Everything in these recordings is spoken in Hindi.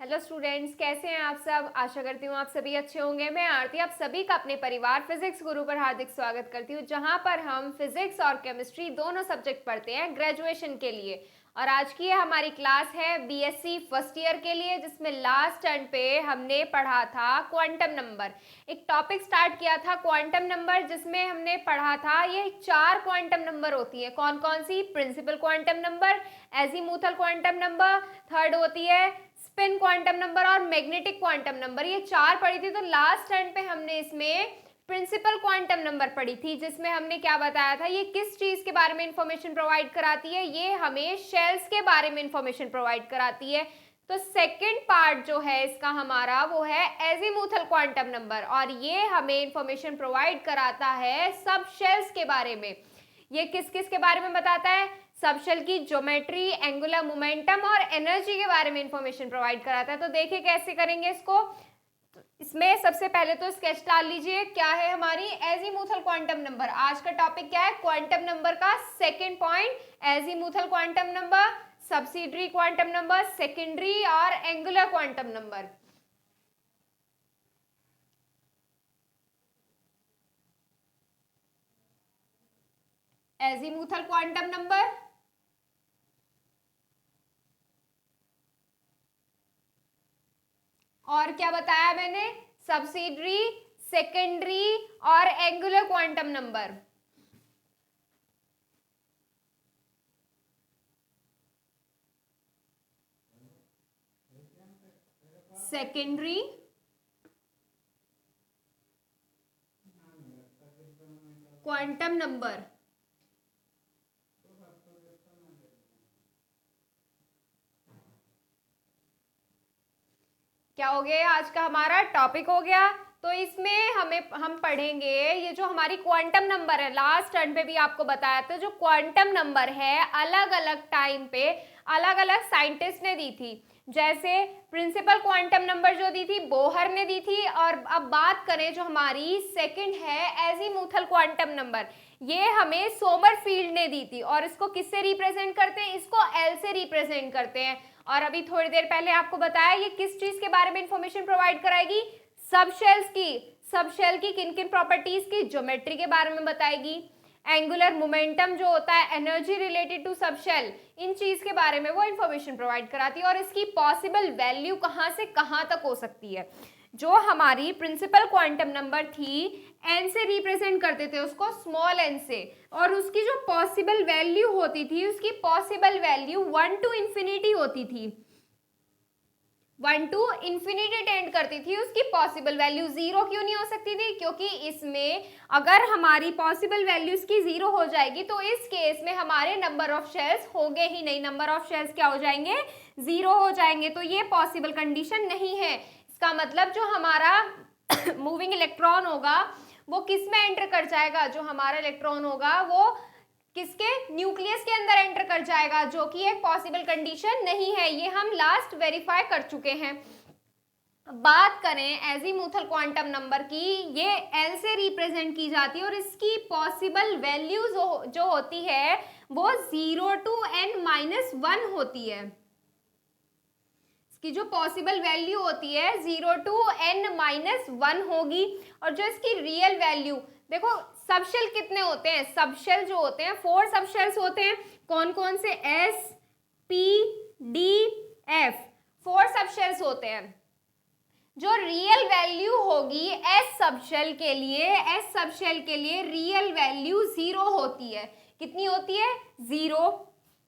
हेलो स्टूडेंट्स, कैसे हैं आप सब। आशा करती हूँ आप सभी अच्छे होंगे। मैं आरती आप सभी का अपने परिवार फिजिक्स गुरु पर हार्दिक स्वागत करती हूँ, जहाँ पर हम फिजिक्स और केमिस्ट्री दोनों सब्जेक्ट पढ़ते हैं ग्रेजुएशन के लिए। और आज की हमारी क्लास है बीएससी फर्स्ट ईयर के लिए, जिसमें लास्ट टर्न पे हमने पढ़ा था क्वांटम नंबर। एक टॉपिक स्टार्ट किया था क्वांटम नंबर, जिसमें हमने पढ़ा था ये 4 क्वांटम नंबर होती है। कौन कौन सी? Principal quantum number, azimuthal quantum number, third होती है स्पिन क्वांटम नंबर और मैग्नेटिक क्वांटम नंबर। ये 4 पढ़ी थी। तो लास्ट टर्न पे हमने इसमें प्रिंसिपल क्वांटम नंबर पढ़ी थी, जिसमें हमने क्या बताया था, ये किस चीज के बारे में इंफॉर्मेशन प्रोवाइड कराती है। ये हमें शेल्स के बारे में इंफॉर्मेशन प्रोवाइड कराती है। तो सेकंड पार्ट जो है इसका हमारा, वो है एजीमुथल क्वांटम नंबर, और ये हमें इंफॉर्मेशन प्रोवाइड कराता है सब शेल्स के बारे में। ये किस किस के बारे में बताता है? सबशेल की ज्योमेट्री, एंगुलर मोमेंटम और एनर्जी के बारे में इंफॉर्मेशन प्रोवाइड कराता है। तो देखिए कैसे करेंगे इसको। तो इसमें सबसे पहले तो स्केच डाल लीजिए। क्या है हमारी एजीमुथल क्वांटम नंबर। आज का टॉपिक क्या है? क्वांटम नंबर का second point, azimuthal quantum number, subsidiary quantum number, secondary और angular quantum number. Azimuthal quantum number, और क्या बताया मैंने? सब्सिडरी, सेकेंडरी और angular quantum number. Secondary, quantum number. क्या हो गया? आज का हमारा टॉपिक हो गया। तो इसमें हम पढ़ेंगे ये जो हमारी क्वांटम नंबर है। लास्ट टर्न पे भी आपको बताया था, जो क्वांटम नंबर है अलग अलग टाइम पे अलग अलग साइंटिस्ट ने दी थी। जैसे प्रिंसिपल क्वांटम नंबर जो दी थी बोहर ने दी थी। और अब बात करें जो हमारी सेकंड है एजीमुथल क्वांटम नंबर, ये हमें सोमरफील्ड ने दी थी। और इसको किससे रिप्रेजेंट करते हैं? इसको एल से रिप्रेजेंट करते हैं। और अभी थोड़ी देर पहले आपको बताया ये किस चीज के बारे में इंफॉर्मेशन प्रोवाइड कराएगी? सबशेल्स की। सबशेल की किन किन प्रॉपर्टीज की? ज्योमेट्री के बारे में बताएगी। एंगुलर मोमेंटम जो होता है, एनर्जी रिलेटेड टू सबशेल, इन चीज के बारे में वो इंफॉर्मेशन प्रोवाइड कराती है। और इसकी पॉसिबल वैल्यू कहां से कहां तक हो सकती है। जो हमारी प्रिंसिपल क्वांटम नंबर थी, एन से रिप्रेजेंट करते थे उसको, स्मॉल एन से। और उसकी जो पॉसिबल वैल्यू होती थी, उसकी पॉसिबल वैल्यू 1 टू इंफिनिटी होती थी। 1 टू इंफिनिटी टेंड करती थी। उसकी पॉसिबल वैल्यू 0 क्यों नहीं हो सकती थी? क्योंकि इसमें अगर हमारी पॉसिबल वैल्यू इसकी 0 हो जाएगी तो इस केस में हमारे नंबर ऑफ शेल्स होंगे ही नहीं। नंबर ऑफ शेल्स क्या हो जाएंगे? 0 हो जाएंगे। तो ये पॉसिबल कंडीशन नहीं है। इसका मतलब जो हमारा मूविंग इलेक्ट्रॉन होगा वो किस में एंटर कर जाएगा? जो हमारा इलेक्ट्रॉन होगा वो किसके? न्यूक्लियस के अंदर एंटर कर जाएगा, जो कि एक पॉसिबल कंडीशन नहीं है। ये हम लास्ट वेरीफाई कर चुके हैं। बात करें एजीमुथल क्वांटम नंबर की, ये एल से रिप्रेजेंट की जाती है। और इसकी पॉसिबल वैल्यू जो होती है वो 0 टू n-1 होती है। इसकी जो पॉसिबल वैल्यू होती है 0 टू n-1 होगी। और जो इसकी रियल वैल्यू, देखो सबशेल कितने होते हैं? सबशेल जो होते हैं 4 सबशेल्स होते हैं। कौन कौन से? S, P, D, F, 4 subshells होते हैं। जो रियल वैल्यू होगी एस सबशेल के लिए, एस सबशेल के लिए रियल वैल्यू 0 होती है। कितनी होती है? 0।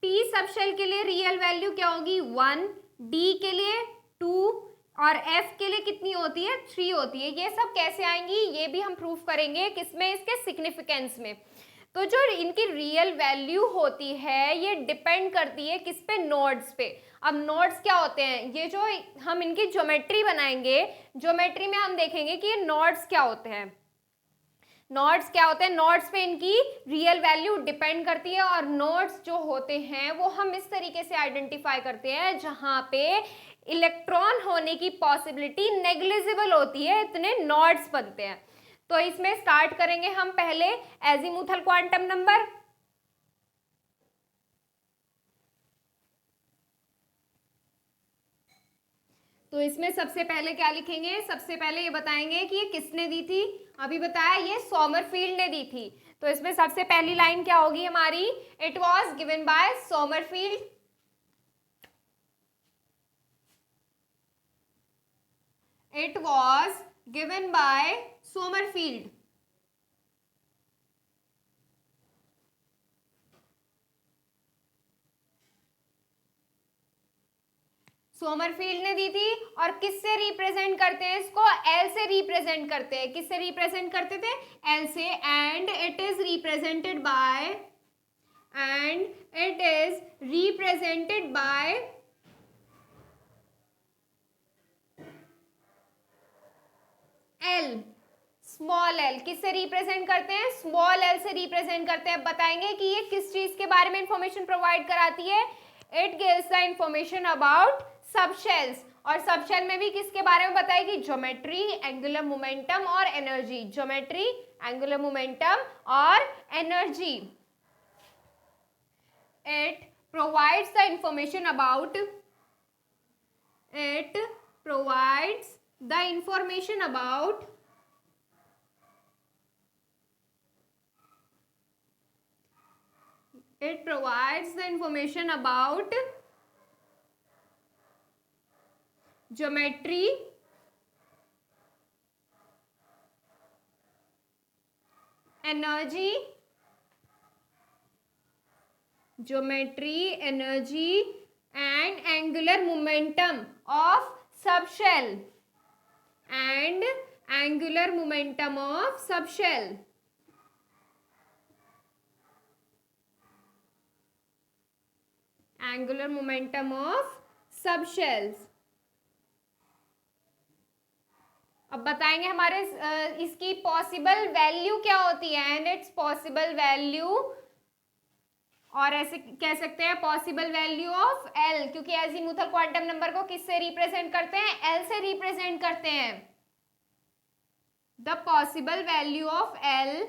P सबशेल के लिए रियल वैल्यू क्या होगी? 1। D के लिए 2 और F के लिए कितनी होती है? 3 होती है। ये सब कैसे आएंगी ये भी हम प्रूफ करेंगे किसमें? इसके सिग्निफिकेंस में। तो जो इनकी रियल वैल्यू होती है ये डिपेंड करती है किस पे? नोड्स पे। अब नोड्स क्या होते हैं? ये जो हम इनकी ज्योमेट्री बनाएंगे, ज्योमेट्री में हम देखेंगे कि ये नोड्स क्या होते हैं। नोड्स क्या होते हैं? नोड्स पे इनकी रियल वैल्यू डिपेंड करती है। और नोड्स जो होते हैं वो हम इस तरीके से आइडेंटिफाई करते हैं जहां पे इलेक्ट्रॉन होने की पॉसिबिलिटी नेग्लिजिबल होती है, इतने नोड्स बनते हैं। तो इसमें स्टार्ट करेंगे हम पहले एजीमुथल क्वांटम नंबर। तो इसमें सबसे पहले क्या लिखेंगे, सबसे पहले ये बताएंगे कि ये किसने दी थी, अभी बताया ये सोमरफील्ड ने दी थी। तो इसमें सबसे पहली लाइन क्या होगी हमारी, it was given by Sommerfeld. It was given by Sommerfeld. Sommerfeld ने दी थी। और किससे रिप्रेजेंट करते हैं इसको, एल से रिप्रेजेंट करते हैं। किससे रिप्रेजेंट करते थे, एल से। And it is represented by, and it is represented by L, small L. किससे रिप्रेजेंट करते हैं, स्मॉल एल से रिप्रेजेंट करते हैं। बताएंगे कि ये किस चीज के बारे में इंफॉर्मेशन प्रोवाइड कराती है, it gives the information about subshells. और सबशेल में भी किसके बारे में बताएगी, ज्योमेट्री, एंगुलर मोमेंटम और एनर्जी। ज्योमेट्री, एंगुलर मोमेंटम और energy. It provides the information about, it provides the information about it provides the information about geometry, energy, geometry, energy and angular momentum of subshell, and angular momentum of subshell. Angular momentum of subshells. अब बताएंगे हमारे इसकी पॉसिबल वैल्यू क्या होती है, एंड इट्स पॉसिबल वैल्यू, और ऐसे कह सकते हैं पॉसिबल वैल्यू ऑफ एल, क्योंकि एजीमुथल क्वांटम नंबर को किससे रिप्रेजेंट करते हैं, एल से रिप्रेजेंट करते हैं। The possible value of L,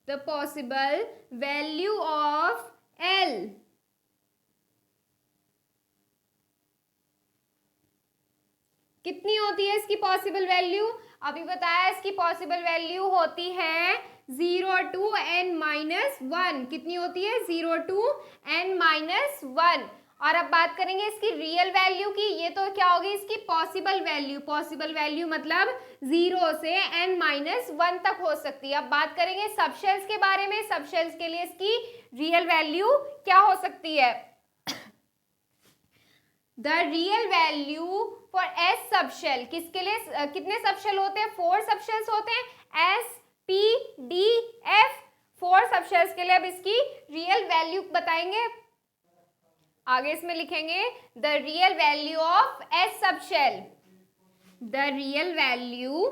the possible value of L, कितनी होती है इसकी पॉसिबल वैल्यू, अभी बताया इसकी पॉसिबल वैल्यू होती है 0 to n-1। कितनी होती है, 0 to n-1। और अब बात करेंगे इसकी रियल वैल्यू की, ये तो क्या होगी इसकी पॉसिबल वैल्यू। पॉसिबल वैल्यू मतलब 0 से n-1 तक हो सकती है। अब बात करेंगे सबशेल्स के बारे में। सबशेल्स के लिए इसकी रियल वैल्यू क्या हो सकती है, the real value for S subshell, किसके लिए कितने सबशेल होते हैं, 4 सबशेल्स होते हैं, S P D F, 4 subshells के लिए अब इसकी रियल वैल्यू बताएंगे। आगे इसमें लिखेंगे the real value of S subshell, the real value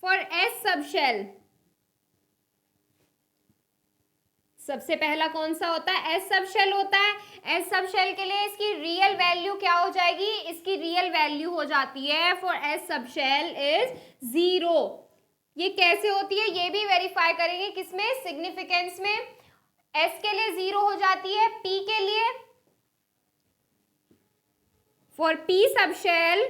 for S subshell. सबसे पहला कौन सा होता है, एस सबशेल होता है। एस सबशेल के लिए इसकी रियल वैल्यू क्या हो जाएगी, इसकी रियल वैल्यू हो जाती है फॉर एस सबशेल इज 0। ये कैसे होती है ये भी वेरीफाई करेंगे, किसमें, सिग्निफिकेंस में। एस के लिए 0 हो जाती है, पी के लिए, for P subshell,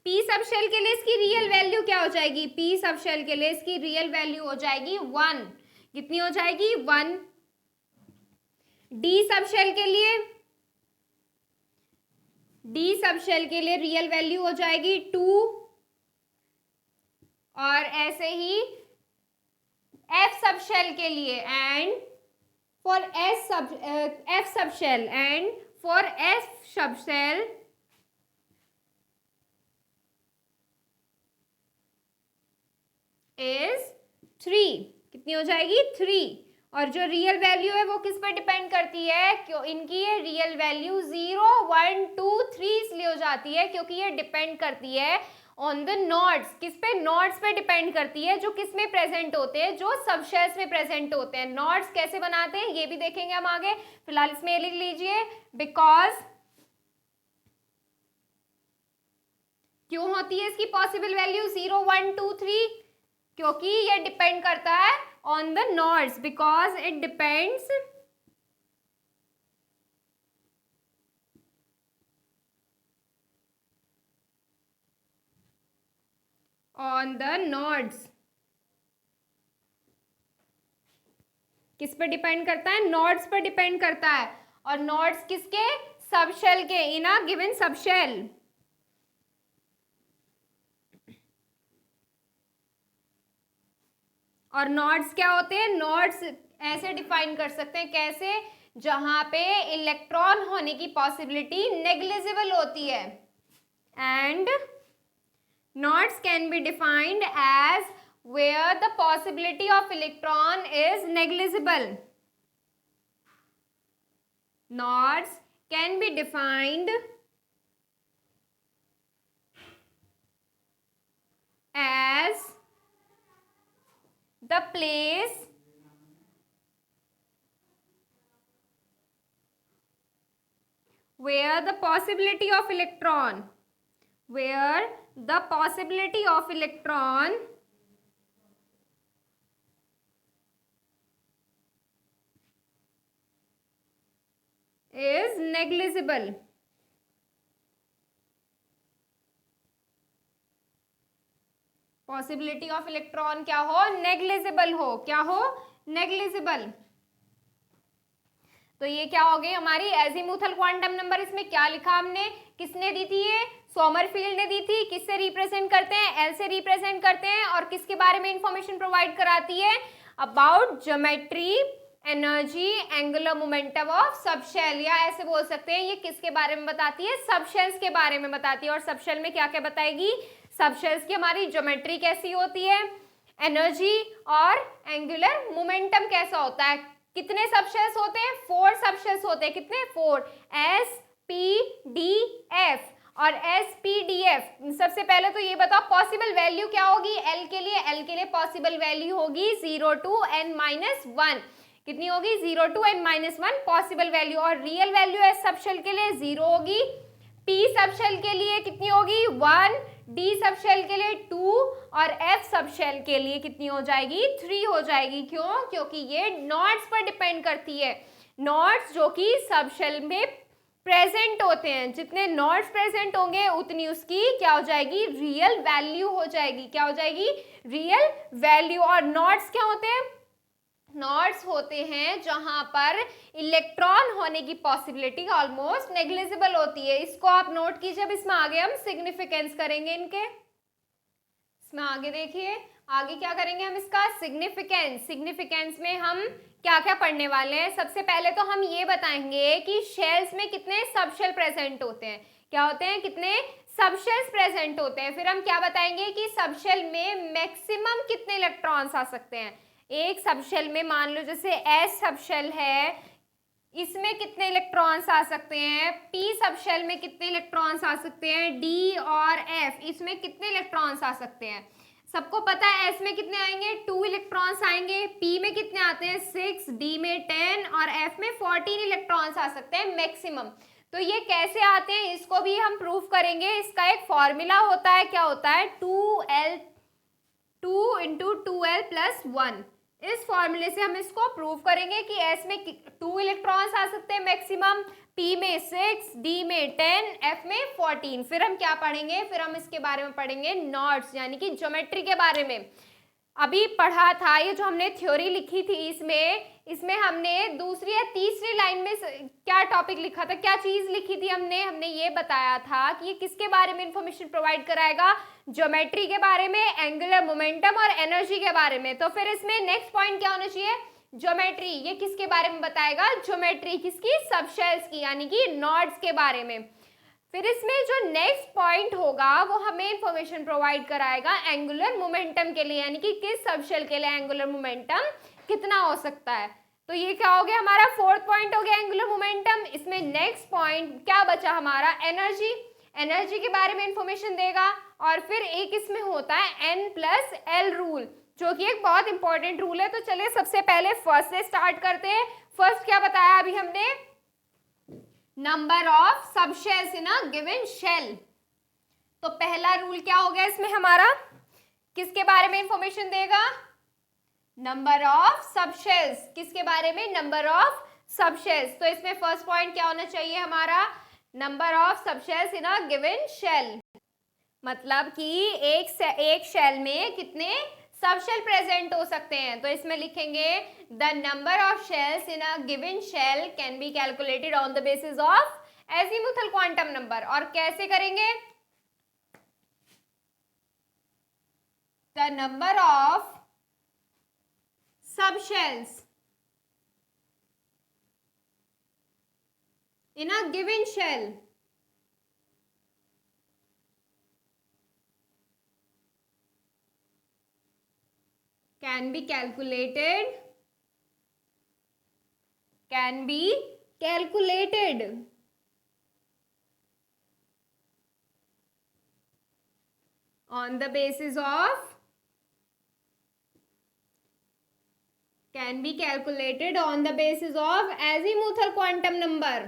P subshell के लिए इसकी रियल वैल्यू क्या हो जाएगी, पी सबशेल के लिए इसकी रियल वैल्यू हो जाएगी 1। कितनी हो जाएगी, 1। डी सबशेल के लिए, डी सबशेल के लिए रियल वैल्यू हो जाएगी 2। और ऐसे ही एफ सबशेल के लिए, and for F subshell, and for F subshell is 3। कितनी हो जाएगी, 3। और जो रियल वैल्यू है वो किस पर डिपेंड करती है, क्यों इनकी ये रियल वैल्यू 0, 1, 2, 3 इसलिए हो जाती है क्योंकि ये डिपेंड करती है ऑन द नॉड्स। किस पे, नॉड्स पे डिपेंड करती है, जो किस में प्रेजेंट होते हैं, जो सबशेल्स में प्रेजेंट होते हैं। नॉड्स कैसे बनाते हैं ये भी देखेंगे हम आगे, फिलहाल इसमें लिख लीजिए, बिकॉज क्यों होती है इसकी पॉसिबल वैल्यू 0, 1, 2, 3, क्योंकि ये डिपेंड करता है on the nodes, because it depends on the nodes. किस पर डिपेंड करता है? नॉड्स पर डिपेंड करता है। और नॉड्स किसके? सबशेल के, इन अ गिवन सबशेल। और नॉड्स क्या होते हैं? नॉड्स ऐसे डिफाइन कर सकते हैं, कैसे? जहां पे इलेक्ट्रॉन होने की पॉसिबिलिटी नेग्लिजिबल होती है। And nodes can be defined as where the possibility of electron is negligible. Nodes can be defined as the place where the possibility of electron is negligible. Possibility of electron क्या हो? नेग्लिजिबल हो। क्या हो? नेग्लिजिबल। तो ये क्या हो गई हमारी एजीमुथल क्वांटम नंबर। इसमें क्या लिखा हमने? किसने दी थी ये? सोमरफील्ड ने दी थी। किससे रिप्रेजेंट करते हैं? एल से रिप्रेजेंट करते हैं। और किसके बारे में इंफॉर्मेशन प्रोवाइड कराती है? About geometry, energy, angular momentum of subshell, या ऐसे बोल सकते हैं ये किसके बारे में बताती है? सबशेल्स के बारे में बताती है। और सबशेल में क्या क्या बताएगी? सबशेल्स की हमारी ज्योमेट्री कैसी होती है, एनर्जी और एंगुलर मोमेंटम कैसा होता है। कितने सबशेल्स होते हैं? 4 सबशेल्स होते हैं। कितने? 4। S, P, D, F. और एस, पी, डी, एफ। सबसे पहले तो ये बताओ पॉसिबल वैल्यू क्या होगी एल के लिए? एल के लिए पॉसिबल वैल्यू होगी 0 to n-1। कितनी होगी? 0 to n-1 पॉसिबल वैल्यू। और रियल वैल्यू एस सबशेल के लिए 0 होगी। पी सबशेल के लिए कितनी होगी? 1। डी सबशेल के लिए 2। और एफ सबशेल के लिए कितनी हो जाएगी? 3 हो जाएगी। क्यों? क्योंकि ये नॉड्स पर डिपेंड करती है। नॉड्स जो कि सबशेल में प्रेजेंट होते हैं, जितने नॉड्स प्रेजेंट होंगे उतनी उसकी क्या हो जाएगी? रियल वैल्यू हो जाएगी। क्या हो जाएगी? Real value. और नॉड्स क्या होते हैं? नॉड्स होते हैं जहां पर इलेक्ट्रॉन होने की पॉसिबिलिटी ऑलमोस्ट नेग्लिजिबल होती है। इसको आप नोट कीजिए। अब इसमें आगे हम सिग्निफिकेंस करेंगे इनके। इसमें आगे देखिए, आगे क्या करेंगे हम? इसका सिग्निफिकेंस। सिग्निफिकेंस में हम क्या क्या पढ़ने वाले हैं? सबसे पहले तो हम ये बताएंगे कि शेल्स में कितने सबशेल प्रेजेंट होते हैं। क्या होते हैं? कितने सबशेल्स प्रेजेंट होते हैं। फिर हम क्या बताएंगे कि सबशेल में मैक्सिमम कितने इलेक्ट्रॉन्स आ सकते हैं। एक सबशेल में मान लो जैसे एस सबशेल है, इसमें कितने इलेक्ट्रॉन्स आ सकते हैं। पी सबशेल में कितने इलेक्ट्रॉन्स आ सकते हैं। डी और एफ, इसमें कितने इलेक्ट्रॉन्स आ सकते हैं। सबको पता है एस में कितने आएंगे? 2 इलेक्ट्रॉन्स आएंगे। पी में कितने आते हैं? 6, डी में 10 और एफ में 14 इलेक्ट्रॉन्स आ सकते हैं मैक्सिमम। तो ये कैसे आते हैं इसको भी हम प्रूफ करेंगे। इसका एक फॉर्मूला होता है। क्या होता है? 2 × 2l + 1। इस फॉर्मूले से हम इसको प्रूव करेंगे कि एस में 2 इलेक्ट्रॉन्स आ सकते हैं मैक्सिमम, पी में 6, डी में 10, एफ में 14। फिर हम क्या पढ़ेंगे? फिर हम इसके बारे में पढ़ेंगे नॉड्स, यानी कि ज्योमेट्री के बारे में। अभी पढ़ा था ये जो हमने थ्योरी लिखी थी, इसमें हमने दूसरी या तीसरी लाइन में क्या टॉपिक लिखा था, क्या चीज लिखी थी हमने ये बताया था कि ये किसके बारे में इंफॉर्मेशन प्रोवाइड कराएगा? ज्योमेट्री के बारे में, एंगुलर मोमेंटम और एनर्जी के बारे में। तो फिर इसमें नेक्स्ट पॉइंट क्या होना चाहिए? ज्योमेट्री। ये किसके बारे में बताएगा? ज्योमेट्री किसकी? सबशेल्स की, यानी कि नॉड्स के बारे में। फिर इसमें जो नेक्स्ट पॉइंट होगा वो हमें इंफॉर्मेशन प्रोवाइड कराएगा एंगुलर मोमेंटम के लिए, यानी कि किस सबशेल के लिए एंगुलर मोमेंटम कितना हो सकता है। तो ये क्या हो गया? हमारा 4th पॉइंट हो गया एंगुलर मोमेंटम। इसमें नेक्स्ट पॉइंट क्या बचा हमारा? एनर्जी। एनर्जी के बारे में इंफॉर्मेशन देगा। और फिर एक इसमें होता है N+L रूल, जो कि एक बहुत इंपॉर्टेंट रूल है। तो चलिए सबसे पहले फर्स्ट से स्टार्ट करते हैं। फर्स्ट क्या बताया अभी हमने? Number of subshells in a given shell. तो पहला रूल क्या हो गया इसमें हमारा? किसके बारे में इंफॉर्मेशन देगा? Number of subshells. किसके बारे में? Number of subshells. तो इसमें फर्स्ट पॉइंट क्या होना चाहिए हमारा? Number of subshells in a given shell. मतलब कि एक शेल में कितने सबशेल प्रेजेंट हो सकते हैं। तो इसमें लिखेंगे the number of shells in a given shell can be calculated on the basis of azimuthal quantum number. और कैसे करेंगे? The number of subshells in a given shell can be calculated on the basis of azimuthal quantum number।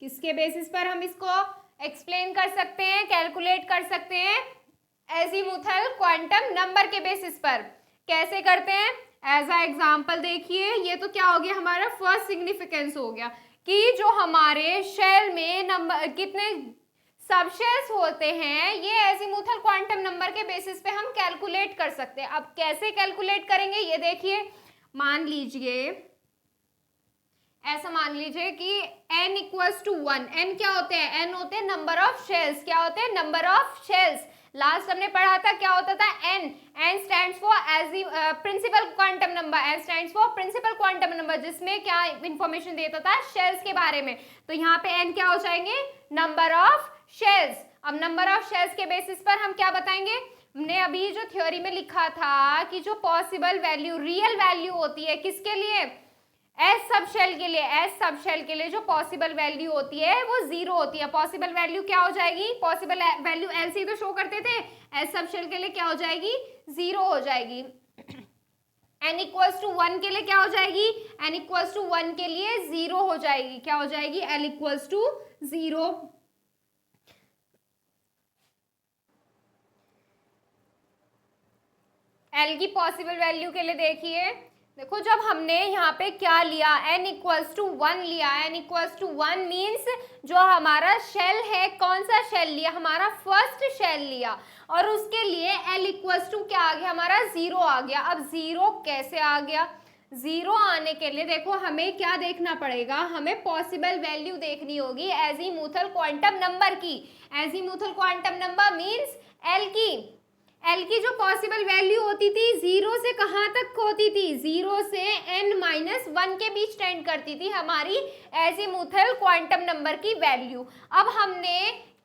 किसके बेसिस पर हम इसको एक्सप्लेन कर सकते हैं, कैलकुलेट कर सकते हैं? एजीमुथल क्वांटम नंबर के बेसिस पर। कैसे करते हैं? एज अ एग्जांपल देखिए, ये तो क्या हो गया हमारा फर्स्ट सिग्निफिकेंस हो गया कि जो हमारे शेल में नंबर कितने सबशेल्स होते हैं, ये एजीमुथल क्वांटम नंबर के बेसिस पे हम कैलकुलेट कर सकते हैं। अब कैसे कैलकुलेट करेंगे ये देखिए। मान लीजिए, ऐसा मान लीजिए कि n इक्वल्स टू 1। n क्या होते हैं? n होते हैं नंबर ऑफ शेल्स। क्या होते हैं? Number of shells. लास्ट हमने पढ़ा था क्या होता था? n stands for principal quantum number. n stands for principal quantum number, जिसमें क्या इंफॉर्मेशन देता था? शेल्स के बारे में। तो यहाँ पे n क्या हो जाएंगे? Number of shells. अब नंबर ऑफ शेल्स के बेसिस पर हम क्या बताएंगे? हमने अभी जो थ्योरी में लिखा था कि जो पॉसिबल वैल्यू, रियल वैल्यू होती है किसके लिए? एस सबशेल के लिए। एस सबशेल के लिए जो पॉसिबल वैल्यू होती है वो 0 होती है। पॉसिबल वैल्यू क्या हो जाएगी? पॉसिबल वैल्यू एल से तो शो करते थे। एस सबशेल के लिए क्या हो जाएगी? 0 हो जाएगी। n इक्वल्स टू 1 के लिए क्या हो जाएगी? n इक्वल्स टू 1 के लिए 0 हो जाएगी। क्या हो जाएगी? l equals to 0। l की पॉसिबल वैल्यू के लिए देखिए, देखो जब हमने यहाँ पे क्या लिया? n इक्वल्स टू 1 लिया। n इक्वल्स टू 1 मीन्स जो हमारा शेल है, कौन सा शेल लिया? हमारा फर्स्ट शेल लिया। और उसके लिए l इक्वल्स टू क्या आ गया? हमारा 0 आ गया। अब 0 कैसे आ गया? 0 आने के लिए देखो हमें क्या देखना पड़ेगा? हमें पॉसिबल वैल्यू देखनी होगी एजीमुथल क्वांटम नंबर की। Azimuthal quantum number means L की जो पॉसिबल वैल्यू होती थी 0 से कहाँ तक होती थी? 0 से n-1 के बीच टेंड करती थी हमारी एजीमुथल क्वांटम नंबर की वैल्यू। अब हमने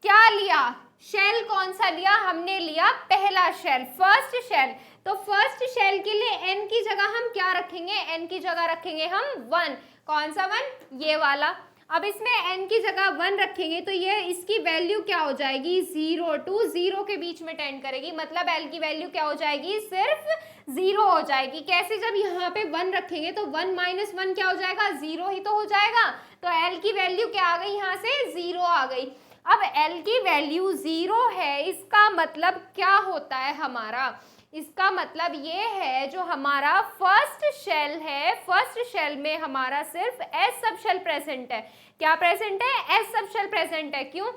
क्या लिया? शेल कौन सा लिया? हमने लिया पहला शेल, फर्स्ट शेल। तो फर्स्ट शेल के लिए n की जगह हम क्या रखेंगे? n की जगह रखेंगे हम 1। कौन सा 1? ये वाला। अब इसमें n की जगह 1 रखेंगे तो ये इसकी वैल्यू क्या हो जाएगी? 0 to 0 के बीच में टेंड करेगी। मतलब l की वैल्यू क्या हो जाएगी? सिर्फ 0 हो जाएगी। कैसे? जब यहाँ पे 1 रखेंगे तो 1 माइनस 1 क्या हो जाएगा? 0 ही तो हो जाएगा। तो l की वैल्यू क्या आ गई? यहाँ से 0 आ गई। अब l की वैल्यू 0 है, इसका मतलब क्या होता है हमारा? इसका मतलब ये है जो हमारा फर्स्ट शेल है, फर्स्ट शेल में हमारा सिर्फ एस सबशेल प्रेजेंट है। क्या प्रेजेंट है? एस सबशेल प्रेजेंट है। क्यों?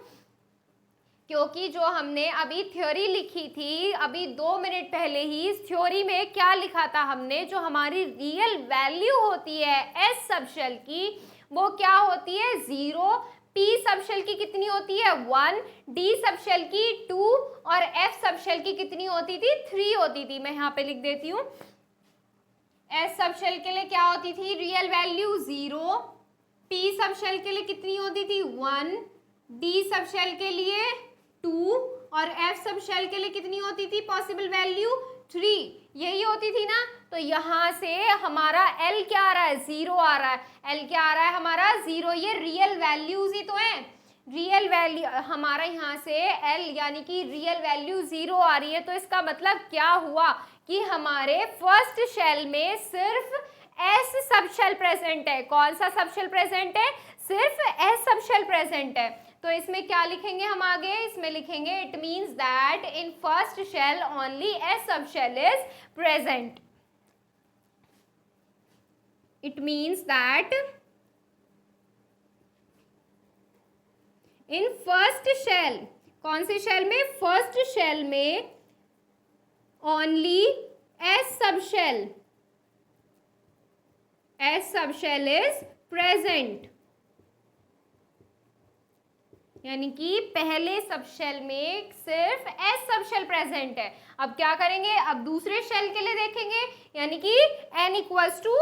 क्योंकि जो हमने अभी थ्योरी लिखी थी, अभी 2 मिनट पहले ही, इस थ्योरी में क्या लिखा था हमने? जो हमारी रियल वैल्यू होती है एस सबशेल की, वो क्या होती है? 0। P सबशेल की कितनी होती है? 1। D सबशेल की 2 और F सबशेल की कितनी होती थी? 3 होती थी। मैं यहाँ पे लिख देती हूँ। S सबशेल के लिए क्या होती थी? Real value 0। P सबशेल के लिए कितनी होती थी? 1। D सबशेल के लिए 2 और F सबशेल के लिए कितनी होती थी पॉसिबल वैल्यू? 3। यही होती थी ना। तो यहाँ से हमारा L क्या आ रहा है? 0 आ रहा है। L क्या आ रहा है हमारा? 0। ये रियल वैल्यूज ही तो है। रियल वैल्यू हमारा यहाँ से L यानी कि रियल वैल्यू 0 आ रही है। तो इसका मतलब क्या हुआ कि हमारे फर्स्ट शेल में सिर्फ एस सब शेल प्रेजेंट है। कौन सा सब शेल प्रेजेंट है? सिर्फ एस सब शेल प्रेजेंट है। तो इसमें क्या लिखेंगे हम आगे? इसमें लिखेंगे it means that in first shell only S sub shell is present. It means that in first shell, कौन सी शेल में? फर्स्ट शेल में only S sub shell, S sub shell is present. यानी कि पहले सब शेल में सिर्फ एस सब शेल प्रेजेंट है। अब क्या करेंगे? अब दूसरे शेल के लिए देखेंगे, यानी कि n इक्वल्स टू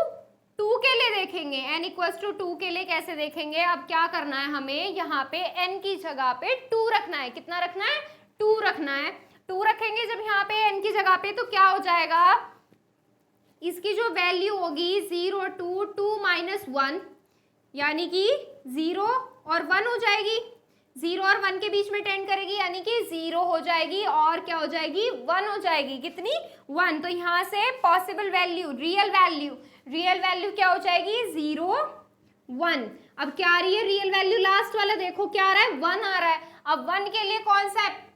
2 के लिए देखेंगे। n इक्वल्स टू 2 के लिए कैसे देखेंगे? अब क्या करना है हमें? यहाँ पे n की जगह पे 2 रखना है। कितना रखना है? 2 रखना है। 2 रखेंगे जब यहाँ पे n की जगह पे, तो क्या हो जाएगा? इसकी जो वैल्यू होगी 0 2 2 - 1, यानी कि 0 और 1 हो जाएगी। 0 और 1 के बीच में टेंड करेगी, यानी कि 0 हो जाएगी और क्या हो जाएगी? 1 हो जाएगी। कितनी? 1। तो यहाँ से पॉसिबल वैल्यू, रियल वैल्यू क्या हो जाएगी? 0 1। अब क्या आ रही है रियल वैल्यू? लास्ट वाला देखो क्या आ रहा है? 1 आ रहा है। अब 1 के लिए कौन सा है?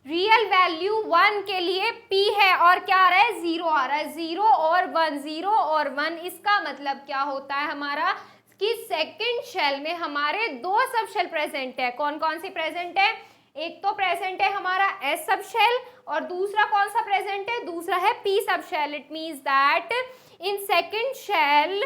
रियल वैल्यू 1 के लिए p है, और क्या आ रहा है? 0 आ रहा है। 0 और 1, 0 और 1, इसका मतलब क्या होता है हमारा? कि सेकंड शेल में हमारे 2 सब शेल प्रेजेंट है। कौन कौन सी प्रेजेंट है? एक तो प्रेजेंट है हमारा एस सब शेल, और दूसरा कौन सा प्रेजेंट है? दूसरा है P sub shell. It means that in second shell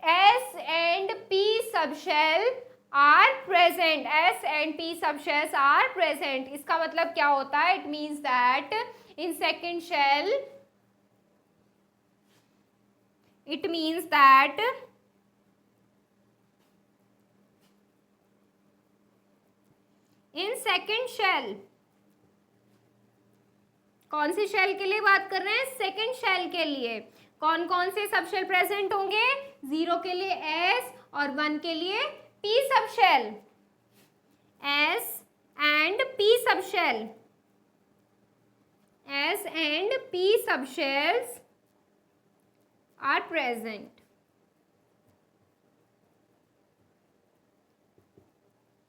S and P sub shell are present. S and P sub shells are present. इसका मतलब क्या होता है? It means that in second shell, it means that in second shell, कौन सी शेल के लिए बात कर रहे हैं? सेकेंड शेल के लिए कौन कौन से सब शेल प्रेजेंट होंगे? 0 के लिए एस और 1 के लिए P sub shell. S and P sub shell, S and P sub shells are present.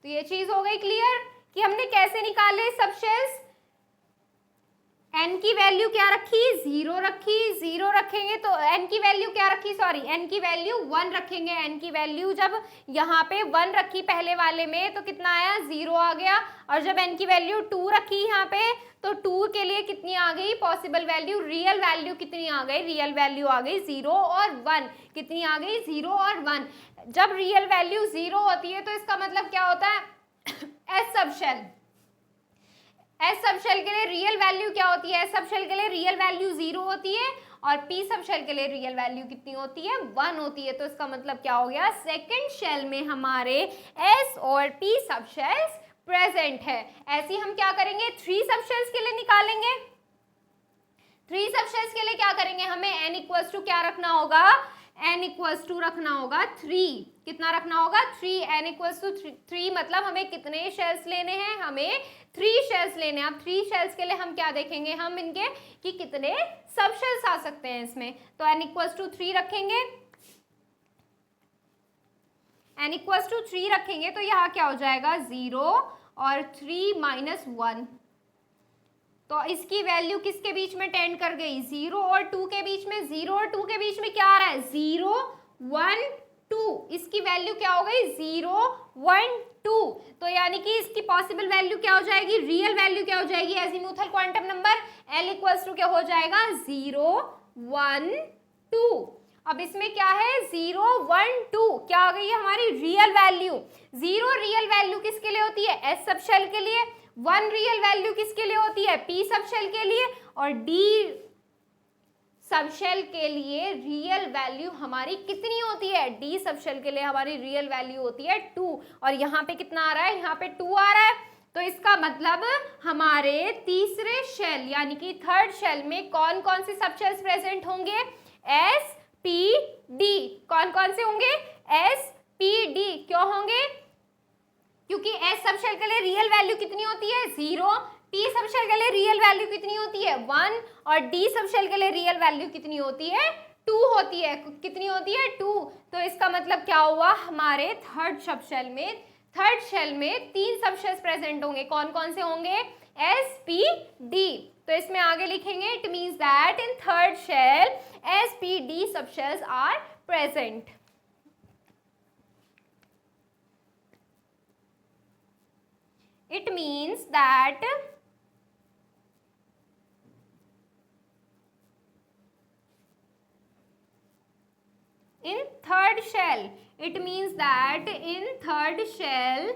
तो ये चीज हो गई क्लियर कि हमने कैसे निकाले सब शेल्स। n की वैल्यू क्या रखी? 0 रखी। 0 रखेंगे तो n की वैल्यू क्या रखी? सॉरी, n की वैल्यू 1 रखेंगे। n की वैल्यू जब यहाँ पे 1 रखी पहले वाले में, तो कितना आया? 0 आ गया। और जब n की वैल्यू 2 रखी यहाँ पे, तो 2 के लिए कितनी आ गई पॉसिबल वैल्यू? रियल वैल्यू कितनी आ गई? रियल वैल्यू आ गई 0 और 1। कितनी आ गई? 0 और 1। जब रियल वैल्यू 0 होती है तो इसका मतलब क्या होता है? S sub shell, S sub shell के लिए रियल वैल्यू क्या होती है? एस सब शेल के लिए रियल वैल्यू 0 होती है, और पी सब शेल के लिए रियल वैल्यू कितनी होती है? 1 होती है। तो इसका मतलब क्या हो गया? सेकंड शेल में हमारे एस और पी सब शेल्स प्रेजेंट है। ऐसे ही हम क्या करेंगे? 3 सब शेल्स के लिए निकालेंगे। 3 सब शेल्स के लिए क्या करेंगे? हमें n इक्वल्स टू क्या रखना होगा? n इक्वल्स टू रखना होगा 3। कितना रखना होगा? 3। n इक्वल्स टू 3 मतलब हमें कितने शेल्स लेने हैं? हमें 3 शेल्स लेने हैं। अब 3 शेल्स के लिए हम क्या देखेंगे? हम इनके कि कितने सब शेल्स आ सकते हैं इसमें। तो n इक्वल्स टू 3 रखेंगे। n इक्वल्स टू 3 रखेंगे तो यहाँ क्या हो जाएगा? 0 और 3 - 1। तो इसकी वैल्यू किसके बीच में टेंड कर गई? 0 और 2 के बीच में। 0 और 2 के बीच में क्या आ रहा है? 0 1 2। इसकी वैल्यू क्या हो गई? 0 1 2। तो यानी कि इसकी पॉसिबल वैल्यू क्या हो जाएगी? रियल वैल्यू क्या हो जाएगी? Azimuthal quantum number L equals to क्या हो जाएगा? 0 1 2। अब इसमें क्या है? 0 1 2 क्या आ गई है हमारी रियल वैल्यू। 0 रियल वैल्यू किसके लिए होती है? एस सब शेल के लिए। 1 रियल वैल्यू किसके लिए होती है? पी सब शेल के लिए। और डी सब शेल के लिए रियल वैल्यू हमारी कितनी होती है? डी सब शेल के लिए हमारी रियल वैल्यू होती है 2। और यहाँ पे कितना आ रहा है? यहाँ पे 2 आ रहा है। तो इसका मतलब हमारे तीसरे शेल यानी कि थर्ड शेल में कौन कौन से सब शेल्स प्रेजेंट होंगे? S P D. कौन कौन से होंगे? S P D. क्यों होंगे? क्योंकि एस सब शेल के लिए रियल वैल्यू कितनी होती है? 0। पी सब शेल के लिए रियल वैल्यू कितनी होती है? 1। और डी सब शेल के लिए रियल वैल्यू कितनी होती है? 2 होती है, कितनी होती है 2। तो इसका मतलब क्या हुआ, हमारे थर्ड शेल में 3 सबशेल्स प्रेजेंट होंगे। कौन कौन से होंगे, एस पी डी। तो इसमें आगे लिखेंगे it means that in third shell S P D subshells are present. It means that in third shell, it means that in third shell,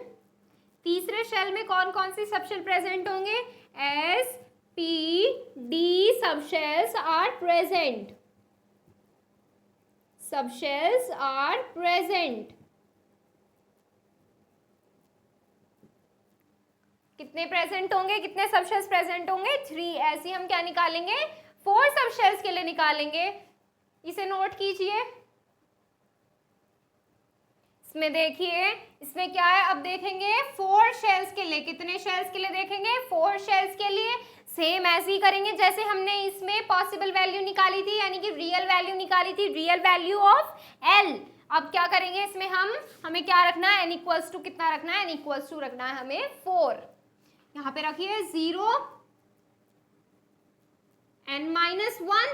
तीसरे शेल में कौन कौन सी सबशेल प्रेजेंट होंगे, S P D subshells are present, subshells are present. कितने प्रेजेंट होंगे, कितने सबशेल्स प्रेजेंट होंगे, 3। ऐसे हम क्या निकालेंगे, 4 सबशेल्स के लिए निकालेंगे। इसे नोट कीजिए। इसमें देखिए, इसमें क्या है, अब देखेंगे 4 शेल्स के लिए। कितने शेल्स के लिए देखेंगे, 4 शेल्स के लिए। सेम ऐसे ही करेंगे जैसे हमने इसमें पॉसिबल वैल्यू निकाली थी, यानी कि रियल वैल्यू निकाली थी, रियल वैल्यू ऑफ एल। अब क्या करेंगे इसमें, हमें क्या रखना है, एन इक्वल्स टू कितना रखना है, एन इक्वल्स टू रखना है हमें 4। यहाँ पे रखिए 0 n माइनस 1,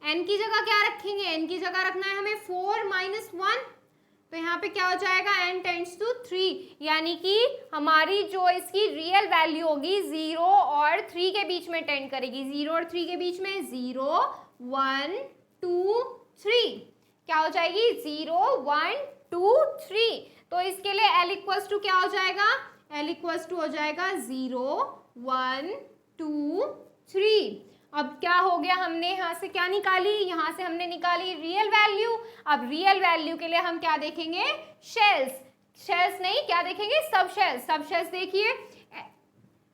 n की जगह क्या रखेंगे, n की जगह रखना है हमें 4 माइनस 1। तो यहाँ पे क्या हो जाएगा, n टेंड्स टू 3, यानी कि हमारी जो इसकी रियल वैल्यू होगी 0 और 3 के बीच में टेंड करेगी। 0 और 3 के बीच में 0 1 2 3 क्या हो जाएगी, 0 1 2 3। तो इसके लिए l इक्वल्स टू क्या हो जाएगा, l इक्वल्स टू हो जाएगा 0 1 2 3। अब क्या हो गया, हमने यहाँ से क्या निकाली, यहाँ से हमने निकाली रियल वैल्यू। अब रियल वैल्यू के लिए हम क्या देखेंगे, शेल्स, शेल्स नहीं क्या देखेंगे, सब शेल्स। सब शेल्स देखिए,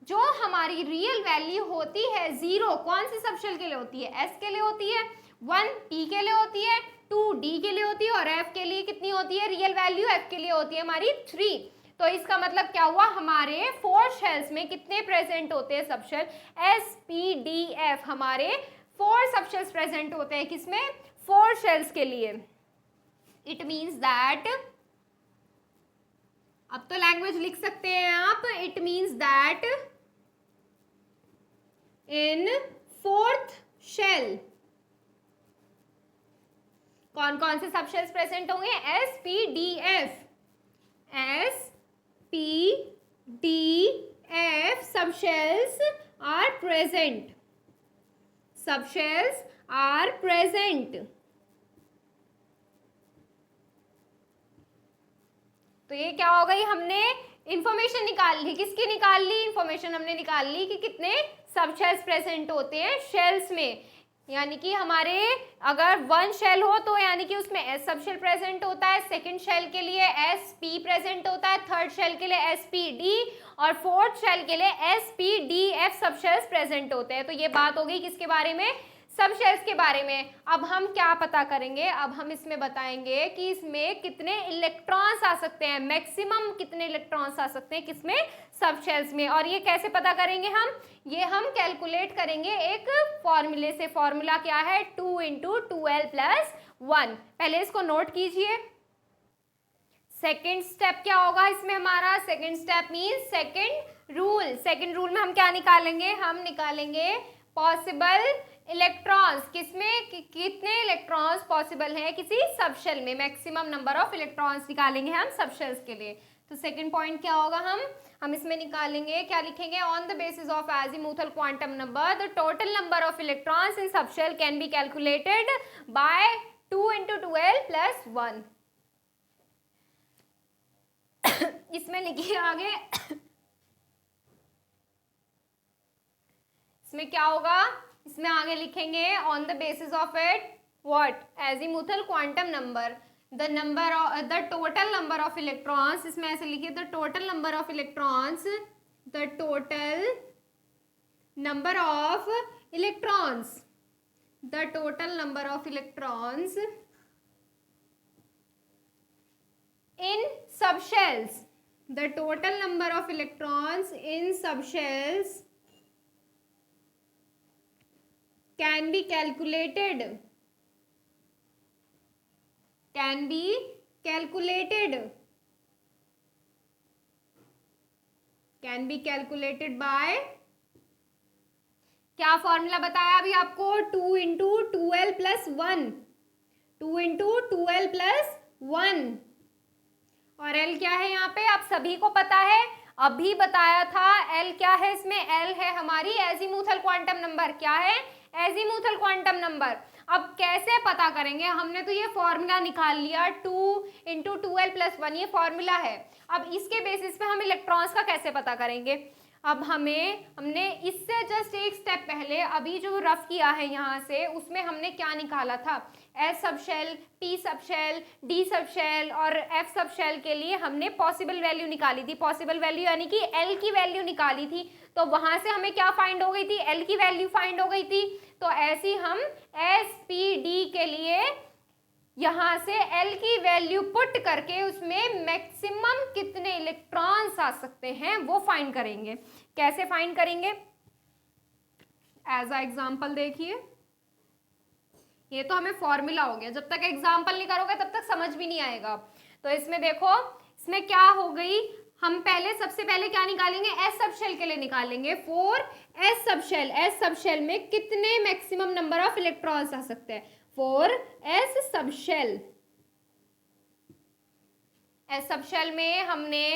जो हमारी रियल वैल्यू होती है 0 कौन सी सब शेल के लिए होती है, एस के लिए होती है, 1 टी के लिए होती है, 2 डी के लिए होती है, और एफ के लिए कितनी होती है रियल वैल्यू, एफ के लिए होती है हमारी 3। तो इसका मतलब क्या हुआ, हमारे 4 शेल्स में कितने प्रेजेंट होते हैं subshell, S P D F. हमारे 4 सबशेल्स प्रेजेंट होते हैं, किसमें, 4 शेल्स के लिए। इट मीन्स दैट, अब तो लैंग्वेज लिख सकते हैं आप, it means that in 4th shell कौन कौन से सबशेल्स प्रेजेंट होंगे, S P D F, S P D F subshells are present, subshells are present. तो ये क्या हो गई, हमने इंफॉर्मेशन निकाल ली, किसकी निकाल ली, इंफॉर्मेशन हमने निकाल ली कि कितने सबशेल्स प्रेजेंट होते हैं शेल्स में। यानी कि हमारे अगर 1 शेल हो तो यानी कि उसमें एस सबशेल प्रेजेंट होता है, सेकंड शेल के लिए एस पी प्रेजेंट होता है, थर्ड शेल के लिए एस पी डी, और फोर्थ शेल के लिए S P D F subshells present होते हैं। तो ये बात हो गई किसके बारे में, सबशेल्स के बारे में। अब हम क्या पता करेंगे, अब हम इसमें बताएंगे कि इसमें कितने इलेक्ट्रॉन्स आ सकते हैं, मैक्सिमम कितने इलेक्ट्रॉन्स आ सकते हैं किसमें, सबशेल्स में। और ये कैसे पता करेंगे हम, ये हम कैलकुलेट करेंगे एक फॉर्मूले से। फॉर्मूला क्या है, 2 इंटू 2l प्लस 1। पहले इसको नोट कीजिए। सेकेंड स्टेप क्या होगा इसमें हमारा, second step means second rule. Second rule में हम क्या निकालेंगे, हम निकालेंगे पॉसिबल इलेक्ट्रॉन्स, किसमें कितने इलेक्ट्रॉन्स पॉसिबल हैं किसी सबशेल में, मैक्सिमम नंबर ऑफ इलेक्ट्रॉन्स निकालेंगे हम सबशेल्स के लिए। तो सेकंड पॉइंट क्या होगा, हम इसमें निकालेंगे, क्या लिखेंगे, on the basis of azimuthal quantum number the total number of electrons in subshell can be calculated by 2 into 2l plus 1। इसमें लिखिए आगे, इसमें क्या होगा, इसमें आगे लिखेंगे on the basis of it what, azimuthal quantum number, the total number of electrons. इसमें ऐसे लिखिए, the total number of electrons, the total number of electrons, the total number of electrons in subshells, the total number of electrons in subshells can be calculated can be calculated, can be calculated by, क्या फॉर्मूला बताया अभी आपको, 2 into 2l plus 1, 2 into 2l plus 1, और l क्या है यहाँ पे आप सभी को पता है, अभी बताया था। l क्या है इसमें, l है हमारी एजीमुथल क्वांटम नंबर, क्या है एजीमुथल क्वांटम नंबर। अब कैसे पता करेंगे, हमने तो ये फॉर्मूला निकाल लिया 2 इंटू 2l प्लस 1, ये फॉर्मूला है। अब इसके बेसिस पे हम इलेक्ट्रॉन्स का कैसे पता करेंगे। अब हमने इससे जस्ट एक स्टेप पहले अभी जो रफ किया है यहाँ से, उसमें हमने क्या निकाला था, S sub shell, P sub shell, D sub shell और एफ सब शेल के लिए हमने पॉसिबल वैल्यू निकाली थी। पॉसिबल वैल्यू यानी कि एल की वैल्यू निकाली थी, तो वहां से हमें क्या फाइंड हो गई थी, एल की वैल्यू फाइंड हो गई थी। तो ऐसी हम एस पी डी के लिए यहां से एल की वैल्यू पुट करके उसमें मैक्सिमम कितने इलेक्ट्रॉन्स आ सकते हैं वो फाइंड करेंगे। कैसे फाइंड करेंगे, एज अ एग्जांपल देखिए, ये तो हमें फॉर्मूला हो गया, जब तक एग्जांपल नहीं करोगे तब तक समझ भी नहीं आएगा। तो इसमें देखो, इसमें क्या हो गई, हम सबसे पहले क्या निकालेंगे, एस सब शेल के लिए निकालेंगे। For S sub shell, S sub shell में कितने मैक्सिमम नंबर ऑफ इलेक्ट्रॉन्स आ सकते हैं, for S sub shell. S sub shell में हमने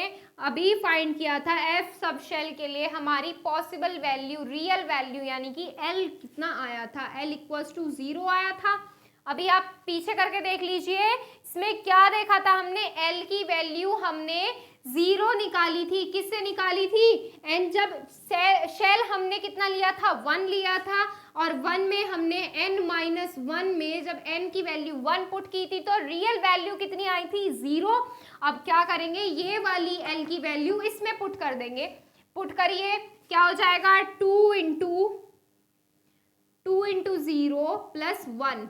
अभी फाइंड किया था, एफ सब शेल के लिए हमारी पॉसिबल वैल्यू, रियल वैल्यू यानी कि एल कितना आया था, एल इक्वल्स टू 0 आया था। अभी आप पीछे करके देख लीजिए, इसमें क्या देखा था हमने, एल की वैल्यू हमने 0 निकाली थी, किससे निकाली थी, एंड जब शेल हमने कितना लिया था, 1 लिया था, और 1 में हमने n-1 में जब n की वैल्यू 1 पुट की थी तो रियल वैल्यू कितनी आई थी, 0। अब क्या करेंगे, ये वाली l की वैल्यू इसमें पुट कर देंगे, पुट करिए, क्या हो जाएगा, 2 इंटू 0 प्लस 1,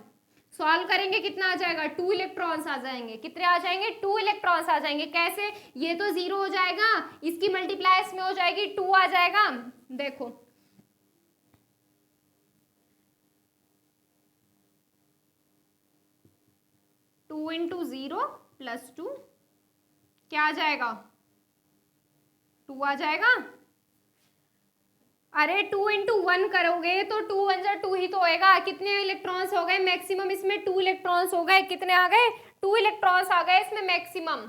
सॉल्व करेंगे कितना आ जाएगा, 2 इलेक्ट्रॉन्स आ जाएंगे, कितने आ जाएंगे, 2 इलेक्ट्रॉन्स आ जाएंगे। कैसे, ये तो 0 हो जाएगा, इसकी मल्टीप्लाई इसमें हो जाएगी, 2 आ जाएगा। देखो 2 इंटू 0 प्लस 2 क्या आ जाएगा, 2 आ जाएगा। अरे 2 इंटू 1 करोगे तो 2 1 जा 2 ही तो होएगा, कितने इलेक्ट्रॉन्स हो गए मैक्सिमम, इसमें 2 इलेक्ट्रॉन्स हो गए, कितने आ गए, 2 इलेक्ट्रॉन्स आ गए इसमें मैक्सिमम।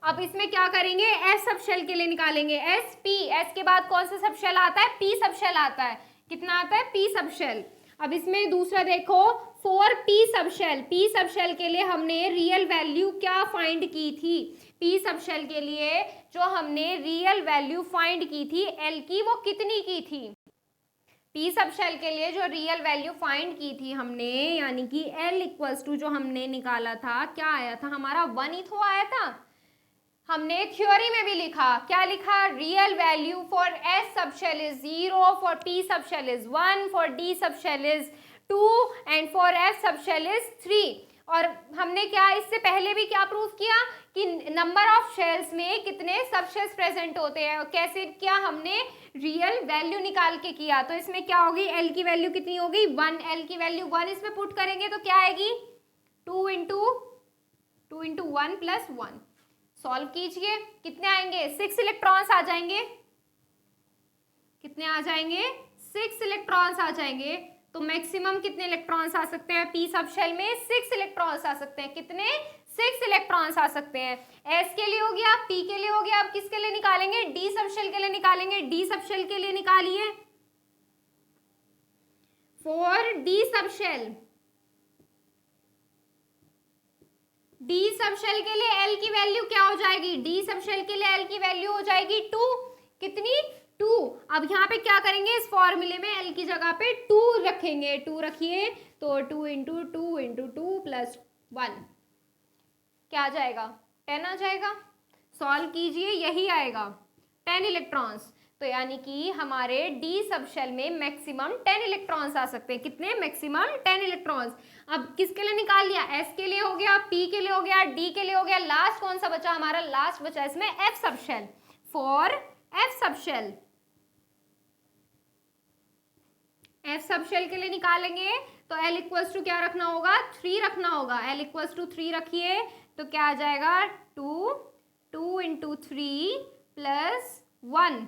अब इसमें क्या करेंगे, एस सब शेल के लिए निकालेंगे, एस पी, एस के बाद कौन सा सब शेल आता है, पी सब शेल आता है, कितना आता है, पी सब शेल। अब इसमें दूसरा देखो, for P sub shell, P sub shell के लिए हमने रियल वैल्यू क्या फाइंड की थी, पी सब शेल के लिए जो हमने रियल वैल्यू फाइंड की थी एल की, वो कितनी की थी, पी सब शेल के लिए जो रियल वैल्यू फाइंड की थी हमने, यानी कि एल इक्वल्स टू जो हमने निकाला था, क्या आया था हमारा, 1 ही तो आया था। हमने थ्योरी में भी लिखा, क्या लिखा, real value for S sub shell is 0, for P sub shell is 1, for D sub shell is 2 and for F sub shell is 3। और हमने क्या इससे पहले भी क्या प्रूव किया कि नंबर ऑफ शेल्स में कितने सब शेल्स प्रेजेंट होते हैं, और कैसे किया हमने, रियल वैल्यू निकाल के किया। तो इसमें क्या होगी, एल की वैल्यू कितनी होगी, 1, एल की वैल्यू 1 इसमें पुट करेंगे तो क्या आएगी, 2 इंटू 1 प्लस 1, सॉल्व कीजिए, कितने आएंगे, 6 इलेक्ट्रॉन्स आ जाएंगे, कितने आ जाएंगे, 6 इलेक्ट्रॉन्स आ जाएंगे। तो मैक्सिमम कितने इलेक्ट्रॉन्स आ सकते हैं, पी सब शेल में 6 इलेक्ट्रॉन्स आ सकते हैं, कितने, 6 इलेक्ट्रॉन्स आ सकते हैं। एस के लिए हो गया, पी के लिए हो गया, अब किसके लिए निकालेंगे, डी सब शेल के लिए निकालेंगे, डी सब शेल के लिए निकालिए, for D sub shell, D sub shell के लिए एल की वैल्यू क्या हो जाएगी, डी सब शेल के लिए एल की वैल्यू हो जाएगी 2, कितनी, 2। अब यहाँ पे क्या करेंगे, इस फॉर्मूले में एल की जगह पे 2 रखेंगे, 2 रखिए, तो 2 इंटू 2 प्लस 1 क्या आ जाएगा, 10 आ जाएगा। सॉल्व कीजिए, यही आएगा 10 इलेक्ट्रॉन्स। तो यानी कि हमारे डी सब शेल में मैक्सिमम 10 इलेक्ट्रॉन्स आ सकते हैं, कितने, मैक्सिमम 10 इलेक्ट्रॉन्स। अब किसके लिए निकाल लिया, एस के लिए हो गया, पी के लिए हो गया, डी के लिए हो गया, लास्ट कौन सा बचा हमारा, लास्ट बचा इसमें F sub shell, for F sub shell, F sub shell के लिए निकालेंगे तो L इक्वल्स टू क्या रखना होगा, 3 रखना होगा। L इक्वल्स टू 3 रखिए तो क्या आ जाएगा, 2 इंटू 3 प्लस 1,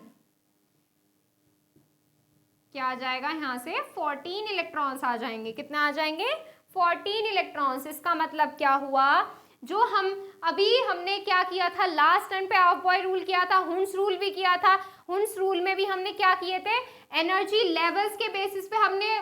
क्या आ जाएगा यहाँ से 14 इलेक्ट्रॉन्स आ जाएंगे। कितने आ जाएंगे, 14 इलेक्ट्रॉन्स। इसका मतलब क्या हुआ, जो हमने क्या किया था लास्ट टाइम पे, ऑफ बॉय रूल किया था, हुंस रूल भी किया था। हुंस रूल में भी हमने क्या किए थे, एनर्जी लेवल्स के बेसिस पे हमने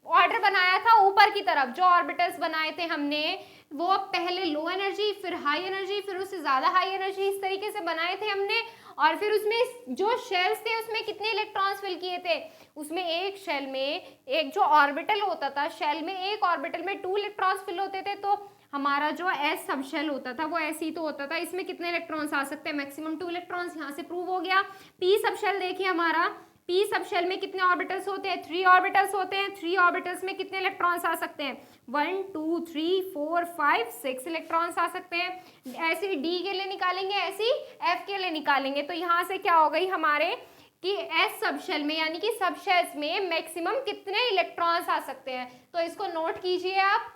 ऑर्डर बनाया था ऊपर की तरफ। जो ऑर्बिटल्स बनाए थे हमने वो पहले लो एनर्जी, फिर हाई एनर्जी, फिर उससे ज्यादा हाई एनर्जी, इस तरीके से बनाए थे हमने। और फिर उसमें जो शेल्स थे उसमें कितने इलेक्ट्रॉन्स फिल किए थे, उसमें एक शेल में एक जो ऑर्बिटल होता था, शेल में एक ऑर्बिटल में 2 इलेक्ट्रॉन्स फिल होते थे। तो हमारा जो एस सब शेल होता था वो ऐसे ही तो होता था, इसमें कितने इलेक्ट्रॉन्स आ सकते हैं, मैक्सिमम 2 इलेक्ट्रॉन्स। यहाँ से प्रूव हो गया। पी सब शेल देखिए, हमारा पी सब शेल में कितने ऑर्बिटल्स होते हैं, 3 ऑर्बिटल्स होते हैं। 3 ऑर्बिटल्स में कितने इलेक्ट्रॉन्स आ सकते हैं, 1 2 3 4 5 6 इलेक्ट्रॉन्स आ सकते हैं। ऐसे डी के लिए निकालेंगे, ऐसे एफ के लिए निकालेंगे। तो यहाँ से क्या हो गई हमारे कि एस सब शेल में यानी कि सब शेल्स में मैक्सिमम कितने इलेक्ट्रॉन्स आ सकते हैं। तो इसको नोट कीजिए आप।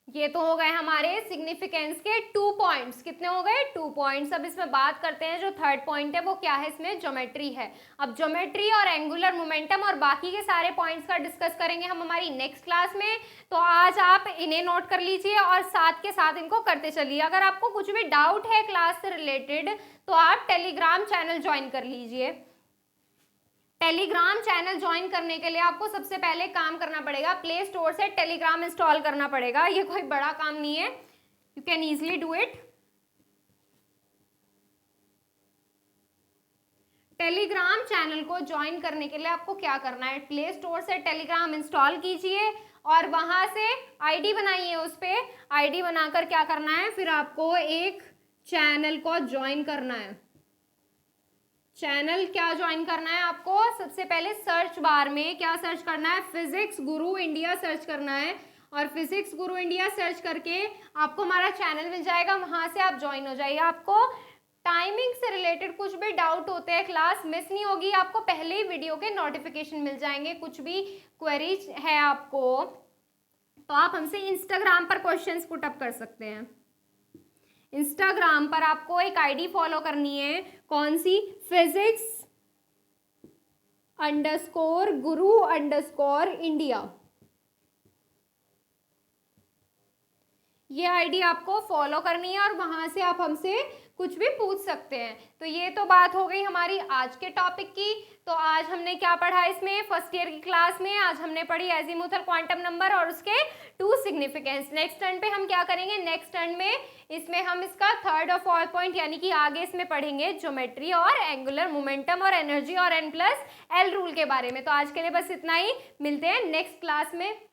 ये तो हो गए हमारे सिग्निफिकेंस के 2 पॉइंट्स। कितने हो गए, 2 पॉइंट्स। अब इसमें बात करते हैं जो थर्ड पॉइंट है वो क्या है, इसमें ज्योमेट्री है। अब ज्योमेट्री और एंगुलर मोमेंटम और बाकी के सारे पॉइंट्स का डिस्कस करेंगे हम हमारी नेक्स्ट क्लास में। तो आज आप इन्हें नोट कर लीजिए और साथ के साथ इनको करते चलिए। अगर आपको कुछ भी डाउट है क्लास से रिलेटेड तो आप टेलीग्राम चैनल ज्वाइन कर लीजिए। टेलीग्राम चैनल ज्वाइन करने के लिए आपको सबसे पहले काम करना पड़ेगा, प्ले स्टोर से टेलीग्राम इंस्टॉल करना पड़ेगा। ये कोई बड़ा काम नहीं है, you can easily do it. Telegram channel को ज्वाइन करने के लिए आपको क्या करना है, प्ले स्टोर से टेलीग्राम इंस्टॉल कीजिए और वहां से आईडी बनाइए। उस पर आईडी बनाकर क्या करना है, फिर आपको एक चैनल को ज्वाइन करना है। चैनल क्या ज्वाइन करना है आपको, सबसे पहले सर्च बार में क्या सर्च करना है, फिजिक्स गुरु इंडिया सर्च करना है। और फिजिक्स गुरु इंडिया सर्च करके आपको हमारा चैनल मिल जाएगा, वहां से आप ज्वाइन हो जाइए। आपको टाइमिंग से रिलेटेड कुछ भी डाउट होते हैं, क्लास मिस नहीं होगी, आपको पहले ही वीडियो के नोटिफिकेशन मिल जाएंगे। कुछ भी क्वेरीज है आपको तो आप हमसे इंस्टाग्राम पर क्वेश्चंस पुट अप कर सकते हैं। इंस्टाग्राम पर आपको एक आईडी फॉलो करनी है, कौन सी, physics_guru_India। ये आईडी आपको फॉलो करनी है और वहां से आप हमसे कुछ भी पूछ सकते हैं। तो ये तो बात हो गई हमारी आज के टॉपिक की। तो आज हमने क्या पढ़ा इसमें, फर्स्ट ईयर की क्लास में आज हमने पढ़ी एजीमुथल क्वांटम नंबर और उसके 2 सिग्निफिकेंस। नेक्स्ट टर्न पे हम क्या करेंगे, नेक्स्ट टर्न में इसमें हम इसका थर्ड ऑफ ऑल पॉइंट यानी कि आगे इसमें पढ़ेंगे ज्योमेट्री और एंगुलर मोमेंटम और एनर्जी और N+L रूल के बारे में। तो आज के लिए बस इतना ही, मिलते हैं नेक्स्ट क्लास में।